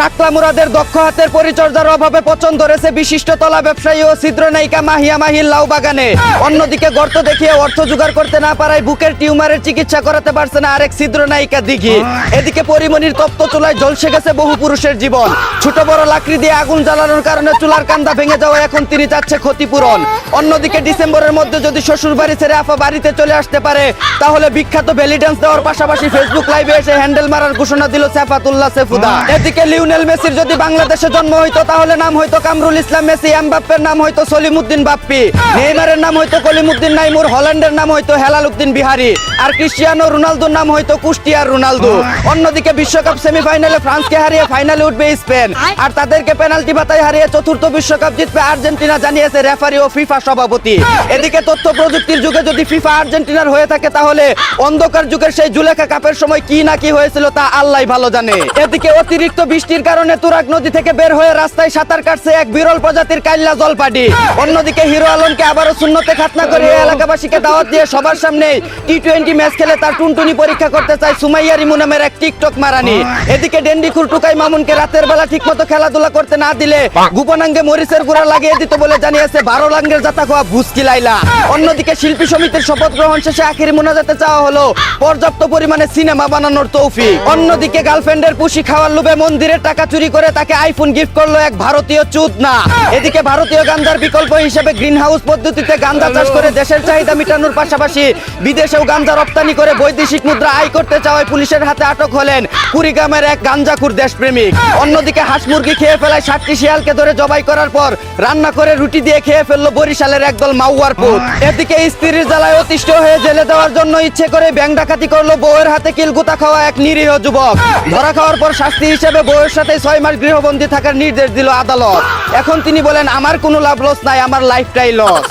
টাকলা মুরাদের দক্ষ হাতের পরিচর্যার অভাবে পচন ধরেছে বিশিষ্ট তলা ব্যবসায়ী ও ছিদ্র নায়িকা মাহিয়া মাহির লাউ বাগানে। অন্যদিকে গর্ত দেখিয়ে অর্থ জোগাড় করতে না পারায় বুকের টিউমারের চিকিৎসা করাতে পারছে না আরেক ছিদ্র নায়িকা দিঘি। এদিকে পরিমণির তপ্ত চুলায় ঝলসে গেছে বহু পুরুষের জীবন। ছোট বড় লাকড়ি দিয়ে আগুন জ্বালানোর কারণে চুলার কান্দা ভেঙে যাওয়া এখন তিনি চাচ্ছে ক্ষতিপূরণ। অন্যদিকে ডিসেম্বরের মধ্যে যদি শ্বশুর বাড়ি ছেড়ে আফা বাড়িতে চলে আসতে পারে তাহলে বিখ্যাত বেলি ডান্স দেওয়ার পাশাপাশি ফেসবুক লাইভে এসে হ্যান্ডেল মারার ঘোষণা দিল সেফাতুল্লাহ সেফুদা। এদিকে লিওনেল মেসির যদি বাংলাদেশে জন্ম হইতো তাহলে নাম হইতো কামরুল ইসলাম মেসি, এমবাপ্পের নাম হইতো সলিমুদ্দিন বাপ্পি, নেইমারের নাম হইতো কলিমুদ্দিন নাইমুর, হল্যান্ডের নাম হইতো হেলাল উদ্দিন বিহারি, আর ক্রিস্টিয়ানো রোনালদোর নাম হইতো কুষ্টিয়ার রোনালদো। অন্যদিকে বিশ্বকাপ সেমিফাইনালে ফ্রান্সকে হারিয়ে ফাইনালে উঠবে স্পেন, আর তাদেরকে পেনাল্টি বাতায় হারিয়ে চতুর্থ বিশ্বকাপ জিতবে আর্জেন্টিনা, জানিয়েছে রেফারি ও ফিফা সভাপতি। এদিকে তথ্য প্রযুক্তির যুগে যদি ফিফা আর্জেন্টিনার হয়ে থাকে তাহলে অন্ধকার যুগের সেই জুলেখা কাপের সময় কি না কি হয়েছিল তা আল্লাহই ভালো জানে। এদিকে অতিরিক্ত বৃষ্টির কারণে তুরাগ নদী থেকে বের হয়ে রাস্তায় সাঁতার কাটছে এক বিরল প্রজাতির কাইল্লা জলপাডি। অন্যদিকে হিরো আলমকে আবারও শূন্যতে খাতনা করে এলাকাবাসীকে দাওয়াত দিয়ে সবার সামনে টি-20 ম্যাচ খেলে তার টুনটুনি পরীক্ষা করতে চায় সুমাইয়া রিমু নামের এক টিকটক মারানি। এদিকে ডেন্ডিখুর টুকাই মামুনকে রাতের বেলা ঠিকমতো খেলাধুলা করতে না দিলে গোপনাঙ্গে মরিচের গুঁড়া লাগিয়ে দিত বলে জানিয়েছে 12 লাঙ্গের জাতা খোয়া ভুসকি লাইলা। অন্যদিকে শিল্পী সমিতির শপথ গ্রহণ শেষে আখিরি মোনাজাতে চাওয়া হলো পর্যাপ্ত পরিমাণে সিনেমা বানানোর তৌফিক। অন্যদিকে গার্লফ্রেন্ডের পুশি খাওয়ার লোভে মন্দিরের টাকা চুরি করে তাকে আইফোন গিফট করলো এক ভারতীয় চুদনা। এদিকে ভারতীয় গাঁজার বিকল্প হিসেবে গ্রিন হাউস পদ্ধতিতে গাঁজা চাষ করে দেশের চাহিদা মেটানোর পাশাপাশি বিদেশেও গাঁজা রপ্তানি করে বৈদেশিক মুদ্রা আয় করতে চাওয়ায় পুলিশের হাতে আটক হলেন কুড়িগ্রামের এক গাঁজাখুর দেশপ্রেমিক। অন্যদিকে হাঁস মুরগি খেয়ে ফেলায় 60টি শিয়ালকে ধরে জবাই করার পর রান্না করে রুটি দিয়ে খেয়ে ফেললো বরিশালের একদল মাউয়ার পুত। এদিকে স্ত্রীর জ্বালায় অতিষ্ঠ হয়ে জেলে দেওয়ার জন্য ইচ্ছে করে ব্যাংক ডাকাতি করলো বউয়ের হাতে কিলগুতা খাওয়া এক নিরীহ যুবক। ধরা খাওয়ার পর শাস্তি হিসেবে বউয়ের সাথে 6 মাস গৃহবন্দী থাকার নির্দেশ দিল আদালত। এখন তিনি বলেন আমার কোনো লাভ লস নাই, আমার লাইফটাই লস।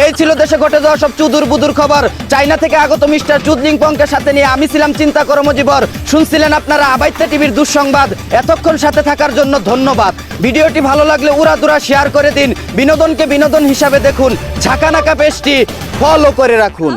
এই ছিল দেশে ঘটে যাওয়া সব চুদুর বুদুর খবর। চাইনা থেকে আগত মিস্টার চুদলিং পংকে সাথে নিয়ে আমি ছিলাম চিন্তা কর্মজীবর। শুনছিলেন আপনারা আবাইত্যা টিভির দুঃসংবাদ। এতক্ষণ সাথে থাকার জন্য ধন্যবাদ। ভিডিওটি ভালো লাগলে উড়াদুরা শেয়ার করে দিন। বিনোদনকে বিনোদন হিসাবে দেখুন। ঝাঁকানাকা পেজটি ফলো করে রাখুন।